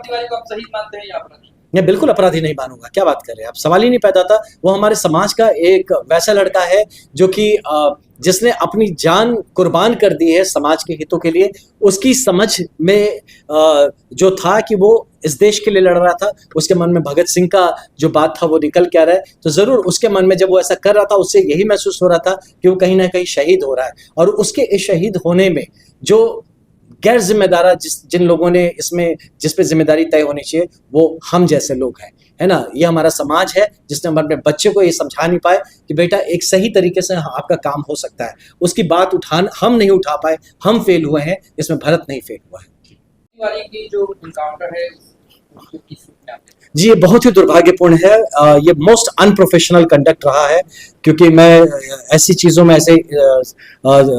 तिवारी को आप शहीद मानते हैं या अपराधी? मैं बिल्कुल अपराधी नहीं मानूंगा, क्या बात कर रहे हैं आप, सवाल ही नहीं पैदा होता। वो हमारे समाज का एक वैसा लड़का है जो कि जिसने अपनी जान कुर्बान कर दी है समाज के हितों के लिए। उसकी समझ में जो था कि वो इस देश के लिए लड़ रहा था, उसके मन में भगत सिंह का जो बात था वो निकल के आ रहा है। तो जरूर उसके मन में जब वो ऐसा कर रहा था, उससे यही महसूस हो रहा था कि वो कहीं ना कहीं शहीद हो रहा है। और उसके इस शहीद होने में जो गैर जिम्मेदार जिन लोगों ने इसमें जिस पे जिम्मेदारी तय होनी चाहिए, वो हम जैसे लोग हैं, है ना। ये हमारा समाज है जिसने हम अपने बच्चे को ये समझा नहीं पाए कि बेटा एक सही तरीके से आपका काम हो सकता है। उसकी बात हम नहीं उठा पाए, हम फेल हुए हैं, इसमें भारत नहीं फेल हुआ है। तिवारी की जो इनकाउंटर है उसको किस रूप में आप देखते हैं? जी, ये बहुत ही दुर्भाग्यपूर्ण है। ये मोस्ट अनप्रोफेशनल कंडक्ट रहा है, क्योंकि मैं ऐसी चीज़ों में ऐसे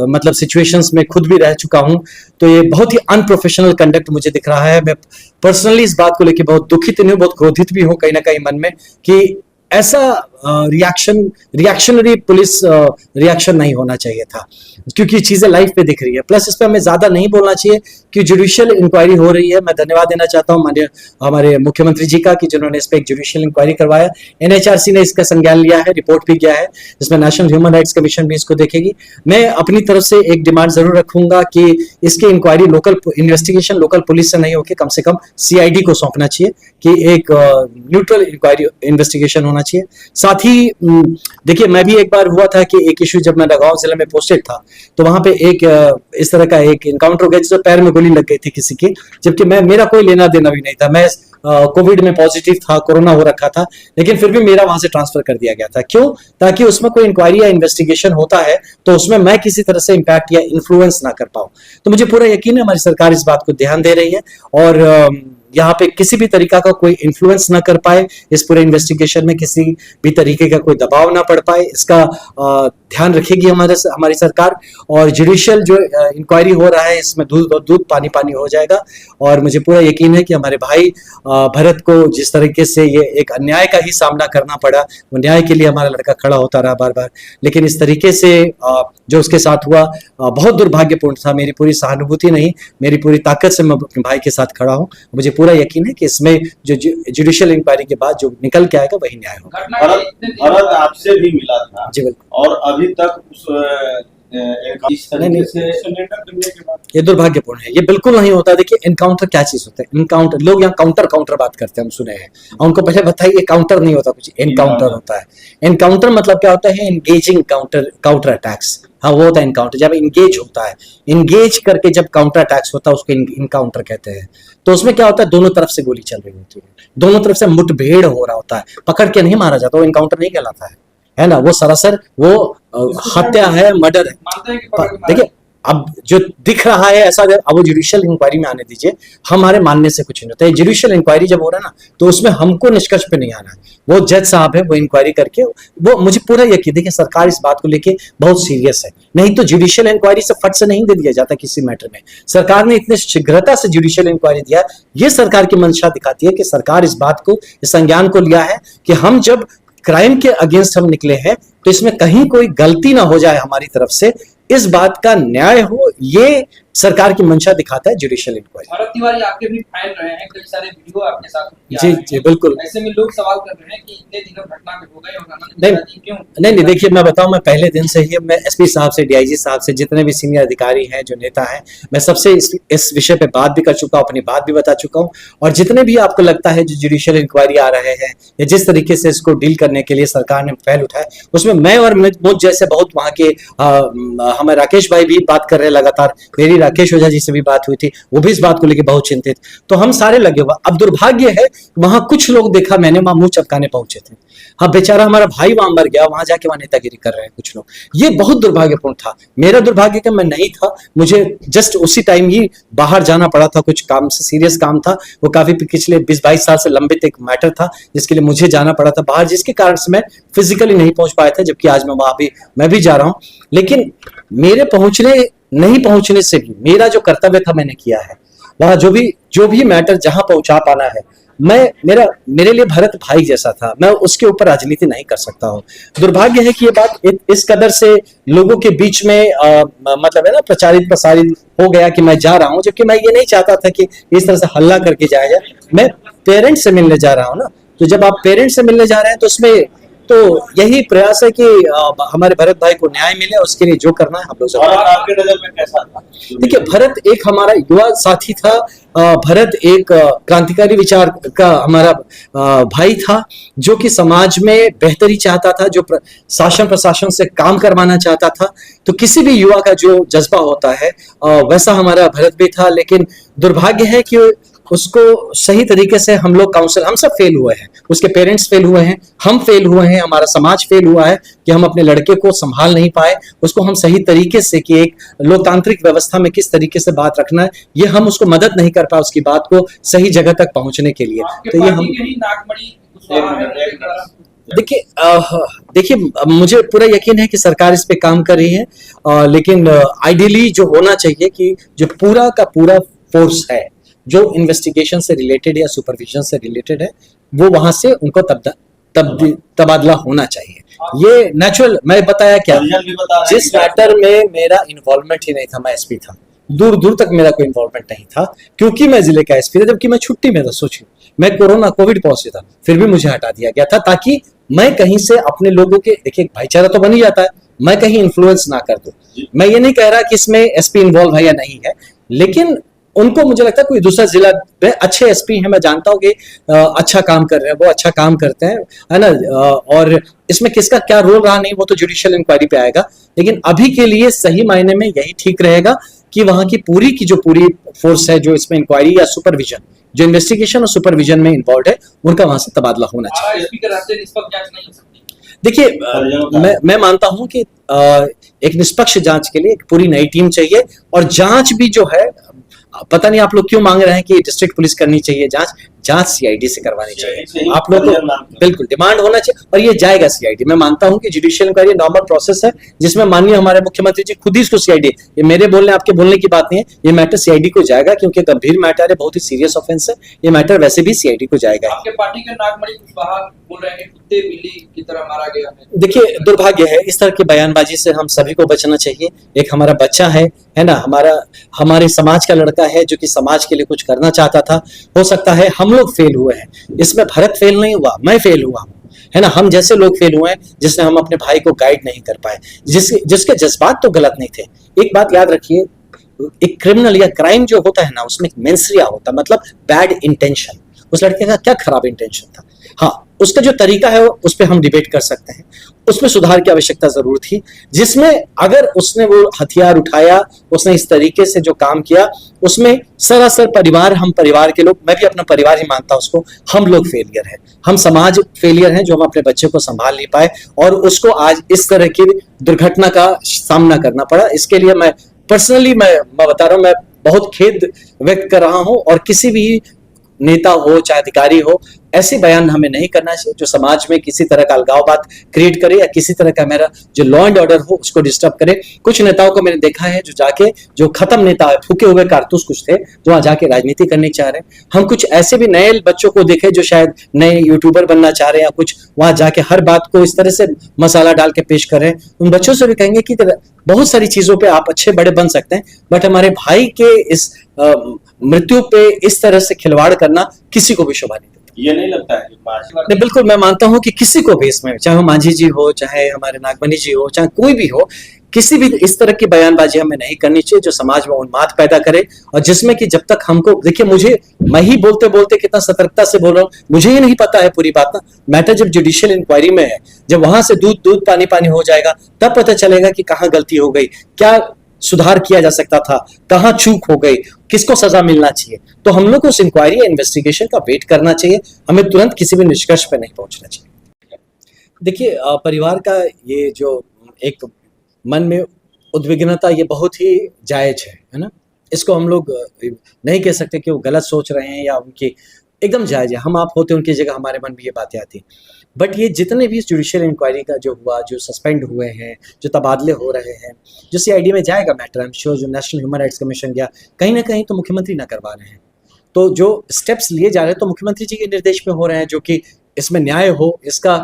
मतलब सिचुएशंस में खुद भी रह चुका हूं। तो ये बहुत ही अनप्रोफेशनल कंडक्ट मुझे दिख रहा है। मैं पर्सनली इस बात को लेकर बहुत दुखित नहीं हूँ, बहुत क्रोधित भी हूँ कहीं ना कहीं मन में कि ऐसा रिएक्शनरी पुलिस रिएक्शन नहीं होना चाहिए था, क्योंकि चीजें लाइफ पे दिख रही है। प्लस इस पे हमें ज्यादा नहीं बोलना चाहिए कि जुडिशियल इंक्वायरी हो रही है। मैं धन्यवाद देना चाहता हूँ हमारे मुख्यमंत्री जी का कि जिन्होंने इस पे एक जुडिशियल इंक्वायरी करवाया। NHRC ने इसका संज्ञान लिया है, रिपोर्ट भी किया है, जिसमें नेशनल ह्यूमन राइट्स कमीशन भी इसको देखेगी। मैं अपनी तरफ से एक डिमांड जरूर रखूंगा कि इसकी inquiry local investigation local police से नहीं होकर कम से कम CID को सौंपना चाहिए, कि एक न्यूट्रल इंक्वायरी इन्वेस्टिगेशन होना चाहिए। साथ ही देखिए, मैं भी एक बार हुआ था कि एक इशू जब मैं नगांव जिले में पोस्टेड था, तो वहां पे एक इस तरह का एक इनकाउंटर हो गया जिसमें पैर में गोली लग गई थी किसी की, जबकि मेरा कोई लेना देना भी नहीं था। मैं कोविड में पॉजिटिव था, कोरोना हो रखा था, लेकिन फिर भी मेरा वहां से ट्रांसफर कर दिया गया था। क्यों? ताकि उसमें कोई इंक्वायरी या इन्वेस्टिगेशन होता है तो उसमें मैं किसी तरह से इंपैक्ट या इन्फ्लुएंस ना कर पाऊं। तो मुझे पूरा यकीन है हमारी सरकार इस बात को ध्यान दे रही है और यहाँ पे किसी भी तरीका का कोई इन्फ्लुएंस ना कर पाए, इस पूरे इन्वेस्टिगेशन में किसी भी तरीके का कोई दबाव ना पड़ पाए, इसका ध्यान रखेगी हमारी सरकार। और जुडिशियल जो इंक्वायरी हो रहा है, इसमें दूध पानी पानी हो जाएगा। और मुझे पूरा यकीन है कि हमारे भाई भरत को जिस तरीके से ये एक अन्याय का ही सामना करना पड़ा, वो न्याय के लिए हमारा लड़का खड़ा होता रहा बार बार, लेकिन इस तरीके से जो उसके साथ हुआ बहुत दुर्भाग्यपूर्ण था। मेरी पूरी सहानुभूति नहीं, मेरी पूरी ताकत से मैं अपने भाई के साथ खड़ा हूँ। मुझे पूरा यकीन है कि इसमें जो जुडिशियल इंक्वायरी के बाद जो निकल के आएगा वही न्याय होगा। भरत आपसे भी मिला था जी बिल्कुल, और अभी तक उस इस तरीके से सरेंडर करने के बाद ये दुर्भाग्यपूर्ण है। ये बिल्कुल नहीं होता। देखिए, एनकाउंटर क्या चीज होता है? एनकाउंटर, लोग यहाँ काउंटर बात करते हैं, हम सुने हैं। उनको पहले बताइए, काउंटर नहीं होता कुछ, एनकाउंटर होता है। एनकाउंटर मतलब क्या होता है? Engaging counter attacks. हाँ, वो होता है एनकाउंटर, जब इंगेज होता है, इंगेज करके जब काउंटर अटैक्स होता है उसको एनकाउंटर कहते हैं। तो उसमें क्या होता है? दोनों तरफ से गोली चल रही होती है, दोनों तरफ से मुठभेड़ हो रहा होता है, पकड़ के नहीं मारा जाता, वो एनकाउंटर नहीं कहलाता है ना। वो सरासर वो हत्या है, मर्डर है। देखिए, अब जो दिख रहा है ऐसा, अब वो जुडिशियल इंक्वायरी में आने दीजिए, हमारे मानने से कुछ नहीं होता है। जुडिशियल इंक्वायरी जब हो रहा है ना, तो उसमें हमको निष्कर्ष पे नहीं आना है। वो जज साहब है, वो इंक्वायरी करके, वो मुझे पूरा यकीन, देखिए सरकार इस बात को लेके बहुत सीरियस है। नहीं तो जुडिशियल इंक्वायरी से फट से नहीं दे दिया जाता किसी मैटर में। सरकार ने इतने शीघ्रता से जुडिशियल इंक्वायरी दिया, ये सरकार की मंशा दिखाती है कि सरकार इस बात को, इस संज्ञान को लिया है कि हम जब क्राइम के अगेंस्ट हम निकले हैं तो इसमें कहीं कोई गलती ना हो जाए हमारी तरफ से, इस बात का न्याय हो, ये सरकार की मंशा दिखाता है जुडिशियल इंक्वायरी। भरत तिवारी आपके भी फैन रहे हैं, कई सारे वीडियो आपके साथ जी जी बिल्कुल। ऐसे में लोग सवाल कर रहे हैं कि इतने दिनों घटना में हो गए और क्यों? नहीं, देखिए मैं बताऊं, मैं पहले दिन से ही मैं SP साहब से, DIG साहब से, जितने भी सीनियर अधिकारी हैं, जो नेता हैं, मैं सबसे इस विषय पे बात भी कर चुका हूं, अपनी बात भी बता चुका हूं। और जितने भी आपको लगता है जो जुडिशियल इंक्वायरी आ रहे हैं या जिस तरीके से इसको डील करने के लिए सरकार ने पहल उठाया, उसमें मैं और मुझ जैसे बहुत वहां के हमारे राकेश भाई भी बात कर रहे हैं लगातार, मेरी राकेश ओझा जी से भी बात हुई थी, वो भी इस बात को लेकर बहुत चिंतित। तो हम सारे लगे हुआ। अब दुर्भाग्य है, वहां कुछ लोग देखा मैंने, वहां मुंह चपकाने पहुंचे थे। हाँ, बेचारा हमारा भाई वहां मर गया, वहां जाके वहां नेतागिरी कर रहे हैं कुछ लोग। ये बहुत दुर्भाग्यपूर्ण था। मेरा दुर्भाग्य कि मैं नहीं था, मुझे जस्ट उसी टाइम ही बाहर जाना पड़ा था, कुछ काम से, सीरियस काम था। वो काफी पिछले 20-22 साल से लंबित एक मैटर था जिसके लिए मुझे जाना पड़ा था बाहर, जिसके कारण से मैं फिजिकली नहीं पहुंच पाया था, जबकि आज मैं भी जा रहा हूं। लेकिन मेरे नहीं पहुंचने से भी मेरा जो कर्तव्य था मैंने किया है। वहां जो भी मैटर जहां पहुंचा पाना है मेरे लिए भरत भाई जैसा था, मैं उसके ऊपर राजनीति नहीं कर सकता हूँ। दुर्भाग्य है कि ये बात इस कदर से लोगों के बीच में मतलब है ना प्रचारित प्रसारित हो गया कि मैं जा रहा हूँ, जबकि मैं ये नहीं चाहता था कि इस तरह से हल्ला करके जाया जाए। मैं पेरेंट्स से मिलने जा रहा हूँ ना, तो जब आप पेरेंट्स से मिलने जा रहे हैं तो उसमें तो यही प्रयास है कि हमारे भरत भाई को न्याय मिले, उसके लिए जो करना है हम लोग और आपके नजर में कैसा था? देखिए, भरत एक हमारा युवा साथी था, भरत एक क्रांतिकारी विचार का हमारा भाई था, जो कि समाज में बेहतरी चाहता था, जो शासन प्रशासन से काम करवाना चाहता था। तो किसी भी युवा का जो जज्बा होता है वैसा हमारा भरत भी था। लेकिन दुर्भाग्य है कि उसको सही तरीके से हम लोग काउंसिल, हम सब फेल हुए हैं, उसके पेरेंट्स फेल हुए हैं, हम फेल हुए हैं, हमारा समाज फेल हुआ है कि हम अपने लड़के को संभाल नहीं पाए, उसको हम सही तरीके से कि एक लोकतांत्रिक व्यवस्था में किस तरीके से बात रखना है, ये हम उसको मदद नहीं कर पाए उसकी बात को सही जगह तक पहुंचने के लिए। तो ये हम देखिए मुझे पूरा यकीन है कि सरकार इस पे काम कर रही है, लेकिन आइडियली जो होना चाहिए कि जो पूरा का पूरा फोर्स है जो इन्वेस्टिगेशन से रिलेटेड या सुपरविजन से रिलेटेड है, वो वहां से उनको तबादला होना चाहिए। ये नेचुरल, मैं बताया क्या, जिस मैटर में मेरा इन्वॉल्वमेंट ही नहीं था, मैं एसपी था, दूर दूर तक मेरा कोई इन्वॉल्वमेंट नहीं था, क्योंकि मैं जिले का एसपी था, जबकि मैं छुट्टी में था। सोचिए, मैं कोविड पॉजिटिव था, फिर भी मुझे हटा दिया गया था, ताकि मैं कहीं से अपने लोगों के, देखिए भाईचारा तो बन ही जाता है, मैं कहीं इन्फ्लुएंस ना कर दूं। मैं ये नहीं कह रहा कि इसमें एसपी इन्वॉल्व है या नहीं है, लेकिन उनको मुझे लगता है कोई दूसरा जिला में अच्छे एसपी हैं, मैं जानता हूँ कि अच्छा काम कर रहे हैं, वो अच्छा काम करते हैं, है ना। और इसमें किसका क्या रोल रहा नहीं, वो तो जुडिशियल इंक्वायरी पे आएगा। लेकिन अभी के लिए सही मायने में यही ठीक रहेगा कि वहां की जो पूरी फोर्स है जो इसमें इंक्वायरी या सुपरविजन, जो इन्वेस्टिगेशन और सुपरविजन में इन्वॉल्व है, उनका वहां से तबादला होना चाहिए। देखिए, मैं मानता हूं कि एक निष्पक्ष जांच के लिए एक पूरी नई टीम चाहिए, और जांच भी जो है, पता नहीं आप लोग क्यों मांग रहे हैं कि डिस्ट्रिक्ट पुलिस करनी चाहिए जांच सीआईडी से करवानी चाहिए। आप लोग को बिल्कुल डिमांड होना चाहिए, और ये जाएगा सीआईडी। मैं मानता हूं कि जुडिशियल इंक्वायरी नॉर्मल प्रोसेस है, जिसमें माननीय हमारे मुख्यमंत्री जी खुद ही इसको सीआईडी, ये मेरे बोलने आपके बोलने की बात नहीं है, ये मैटर सीआईडी को जाएगा, क्योंकि गंभीर मैटर है, बहुत ही सीरियस ऑफेंस है, ये मैटर वैसे भी सीआईडी को जाएगा। आपके पार्टी के नागमणि कुशवाहा बोल रहे हैं कुत्ते बिल्ली की तरह मारा गया है। देखिए, दुर्भाग्य है, इस तरह की बयानबाजी से हम सभी को बचना चाहिए। एक हमारा बच्चा है ना, हमारे समाज का लड़का है, जो कि समाज के लिए कुछ करना चाहता था। हो सकता है हम लोग फेल हुए हैं, इसमें भरत फेल नहीं हुआ, मैं फेल हुआ हूं, है ना। हम जैसे लोग फेल हुए हैं, जिसने हम अपने भाई को गाइड नहीं कर पाए, जिसके जज्बात तो गलत नहीं थे। एक बात याद रखिए, एक क्रिमिनल या क्राइम जो होता है ना, उसमें मेंसरिया होता है, मतलब बैड इंटेंशन। उस लड़के का क्या खराब इंटेंशन था, हाँ, उसका जो तरीका है उस पर हम डिबेट कर सकते हैं, उसमें सुधार की आवश्यकता जरूर थी। जिसमें अगर उसने वो हथियार उठाया, उसने इस तरीके से जो काम किया, उसमें सरासर परिवार, हम परिवार के लोग, मैं भी अपना परिवार ही मानता हूं उसको, हम लोग फेलियर हैं, हम समाज फेलियर हैं, जो हम अपने बच्चे को संभाल नहीं पाए, और उसको आज इस तरह की दुर्घटना का सामना करना पड़ा। इसके लिए मैं पर्सनली मैं बता रहा हूं, मैं बहुत खेद व्यक्त कर रहा हूं, और किसी भी नेता हो चाहे अधिकारी हो, ऐसे बयान हमें नहीं करना चाहिए जो समाज में किसी तरह का अलगाववाद क्रिएट करे, या किसी तरह का मेरा जो लॉ एंड ऑर्डर हो उसको डिस्टर्ब करे। कुछ नेताओं को मैंने देखा है जो खत्म नेता है, फूके हुए कारतूस कुछ थे, जो वहां जाके राजनीति करने चाह रहे हैं। हम कुछ ऐसे भी नए बच्चों को देखे जो शायद नए यूट्यूबर बनना चाह रहे हैं, या कुछ वहां जाके हर बात को इस तरह से मसाला डाल के पेश कर रहे हैं। उन बच्चों से भी कहेंगे कि बहुत सारी चीजों पे आप अच्छे बड़े बन सकते हैं, बट हमारे भाई के इस मृत्यु पे इस तरह से खिलवाड़ करना किसी को भी शोभा नहीं देता। ये नहीं लगता है नहीं, बिल्कुल मैं मानता हूं कि किसी को भी इसमें, चाहे मांझी जी हो, चाहे हमारे नागमणि जी हो, चाहे कोई भी हो, किसी भी इस तरह की बयानबाजी हमें नहीं करनी चाहिए जो समाज में उन्माद पैदा करे, और जिसमें कि जब तक हमको, देखिए मैं ही बोलते बोलते कितना सतर्कता से बोल रहा हूँ, मुझे ही नहीं पता है पूरी बात ना। मैटर जब जुडिशियल इंक्वायरी में है, जब वहां से दूध पानी पानी हो जाएगा, तब पता चलेगा कि कहाँ गलती हो गई, क्या सुधार किया जा सकता था, कहाँ चूक हो गई, किसको सजा मिलना चाहिए। तो हम लोग को उस इंक्वायरी या इन्वेस्टिगेशन का वेट करना चाहिए, हमें तुरंत किसी भी निष्कर्ष पर नहीं पहुंचना चाहिए। देखिए, परिवार का ये जो एक मन में उद्विग्नता, ये बहुत ही जायज है ना। इसको हम लोग नहीं कह सकते कि वो गलत सोच रहे हैं या उनकी, एकदम जायज है। हम आप होते उनकी जगह, हमारे मन में ये बातें आती। बट ये जितने भी जुडिशियल इंक्वायरी का जो हुआ, जो सस्पेंड हुए हैं, जो तबादले हो रहे हैं, जो सीआईडी में जाएगा मैटर, आई एम श्योर, जो नेशनल ह्यूमन राइट्स कमीशन गया, कहीं ना कहीं तो मुख्यमंत्री ना करवा रहे हैं। तो जो स्टेप्स लिए जा रहे हैं तो मुख्यमंत्री जी के निर्देश में हो रहे हैं, जो कि इसमें न्याय हो इसका,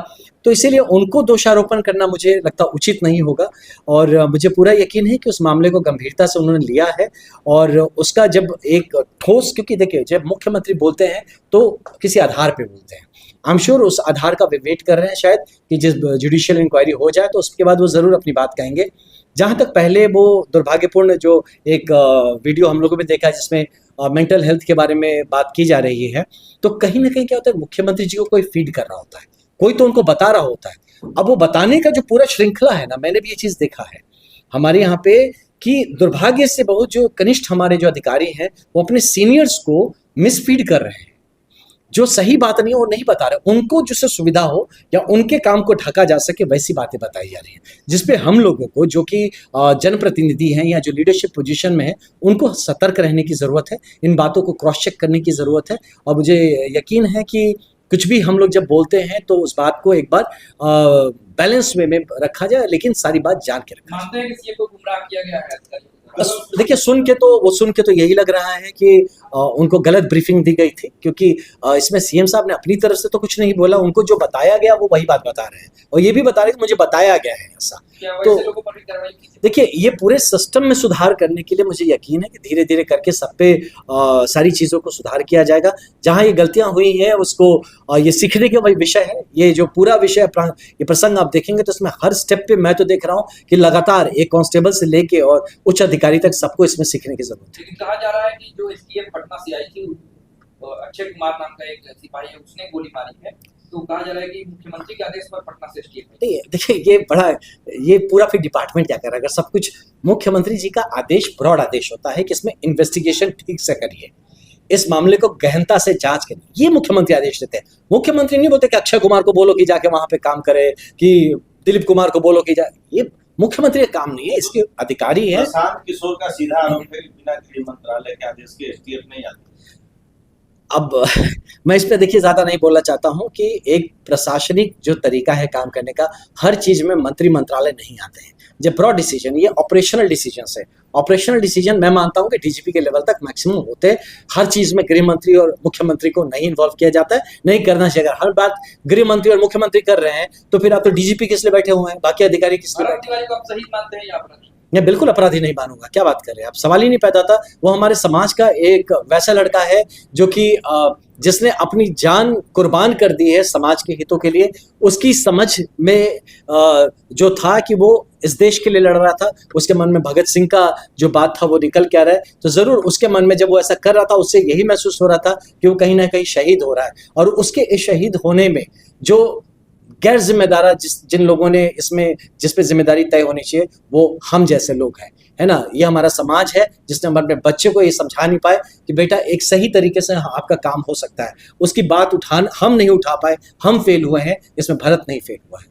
तो इसीलिए उनको दोषारोपण करना मुझे लगता उचित नहीं होगा। और मुझे पूरा यकीन है कि उस मामले को गंभीरता से उन्होंने लिया है और उसका जब एक ठोस, क्योंकि देखिए जब मुख्यमंत्री बोलते हैं तो किसी आधार पे बोलते हैं, आई एम श्योर उस आधार का वे वेट कर रहे हैं शायद कि जिस जुडिशियल इंक्वायरी हो जाए तो उसके बाद वो ज़रूर अपनी बात कहेंगे। जहाँ तक पहले वो दुर्भाग्यपूर्ण जो एक वीडियो हम लोगों ने देखा है जिसमें मेंटल हेल्थ के बारे में बात की जा रही है, तो कहीं ना कहीं क्या होता है, मुख्यमंत्री जी को कोई फीड कर रहा होता है, कोई तो उनको बता रहा होता है। अब वो बताने का जो पूरा श्रृंखला है ना, मैंने भी ये चीज़ देखा है हमारे यहाँ पे कि दुर्भाग्य से बहुत जो कनिष्ठ हमारे जो अधिकारी हैं वो अपने सीनियर्स को मिसफीड कर रहे हैं, जो सही बात नहीं है वो नहीं बता रहे, उनको जिससे सुविधा हो या उनके काम को ढका जा सके वैसी बातें बताई जा रही हैं, जिसपे हम लोगों को जो कि जनप्रतिनिधि हैं या जो लीडरशिप पोजीशन में है उनको सतर्क रहने की ज़रूरत है, इन बातों को क्रॉस चेक करने की ज़रूरत है। और मुझे यकीन है कि कुछ भी हम लोग जब बोलते हैं तो उस बात को एक बार बैलेंस वे में रखा जाए, लेकिन सारी बात जान के रखा मानते हैं कि सीएम को गुमराह किया गया है अधिकारियों को? बस देखिए सुन के तो यही लग रहा है कि उनको गलत ब्रीफिंग दी गई थी, क्योंकि इसमें सीएम साहब ने अपनी तरफ से तो कुछ नहीं बोला, उनको जो बताया गया वो वही बात बता रहे हैं और ये भी बता रहे हैं कि मुझे बताया गया है ऐसा। तो देखिए ये पूरे सिस्टम में सुधार करने के लिए मुझे यकीन है कि धीरे धीरे करके सब पे सारी चीज़ों को सुधार किया जाएगा। जहाँ ये गलतियाँ हुई हैं उसको ये सीखने का वही विषय है। ये जो पूरा विषय ये प्रसंग आप देखेंगे तो इसमें हर स्टेप पे मैं तो देख रहा हूँ कि लगातार एक कांस्टेबल से लेके और उच्च अधिकारी तक सबको इसमें सीखने की जरूरत है। लेकिन कहा जा रहा है कि जो एसटीएफ पटना से आई थी, अक्षय कुमार नाम का एक सिपाही है, उसने गोली मारी है, तो कहा जा रहा है कि मुख्यमंत्री के आदेश पर पटना से एसटीएफ आई। देखिए ये पूरा फिर डिपार्टमेंट क्या कर रहा है? अगर सब कुछ मुख्यमंत्री जी का आदेश ब्रॉड आदेश होता है कि इसमें इन्वेस्टिगेशन ठीक से करिए, इस मामले को गहनता से जांच करिए, ये मुख्यमंत्री आदेश देते हैं। मुख्यमंत्री नहीं बोलते कि अक्षय कुमार को बोलो कि जाके वहां पे काम करे, कि दिलीप कुमार को बोलो कि ये मुख्यमंत्री का काम नहीं है, इसके अधिकारी है। प्रशांत किशोर का सीधा आरोप है कि बिना गृह मंत्रालय के आदेश के एसटीएफ नहीं आते। अब मैं इस पर देखिए ज़्यादा नहीं बोलना चाहता हूं कि एक प्रशासनिक जो तरीका है काम करने का, हर चीज़ में मंत्री मंत्रालय नहीं आते हैं। जब ब्रॉड डिसीजन, ये ऑपरेशनल डिसीजन है, ऑपरेशनल डिसीजन मैं मानता हूं कि डीजीपी के लेवल तक मैक्सिमम होते हैं। हर चीज़ में गृह मंत्री और मुख्यमंत्री को नहीं इन्वॉल्व किया जाता है, नहीं करना चाहिए। अगर हर बात गृह मंत्री और मुख्यमंत्री कर रहे हैं तो फिर आप तो डीजीपी किस लिए बैठे हुए हैं, बाकी अधिकारी किस लिए बैठे? तिवारी को आप सही मानते हैं या अपराधी? मैं बिल्कुल अपराधी नहीं मानूंगा, क्या बात कर रहे हैं आप, सवाल ही नहीं पैदा था। वो हमारे समाज का एक वैसा लड़का है जो कि जिसने अपनी जान कुर्बान कर दी है समाज के हितों के लिए। उसकी समझ में जो था कि वो इस देश के लिए लड़ रहा था, उसके मन में भगत सिंह का जो बात था वो निकल के आ रहा है, तो ज़रूर उसके मन में जब वो ऐसा कर रहा था उससे यही महसूस हो रहा था कि वो कहीं ना कहीं शहीद हो रहा है। और उसके इस शहीद होने में जो गैर जिम्मेदार जिन लोगों ने इसमें जिस पे जिम्मेदारी तय होनी चाहिए वो हम जैसे लोग हैं, है ना। ये हमारा समाज है जिसने हम अपने बच्चे को ये समझा नहीं पाए कि बेटा एक सही तरीके से आपका काम हो सकता है। उसकी बात हम नहीं उठा पाए, हम फेल हुए हैं, इसमें भारत नहीं फेल हुआ है।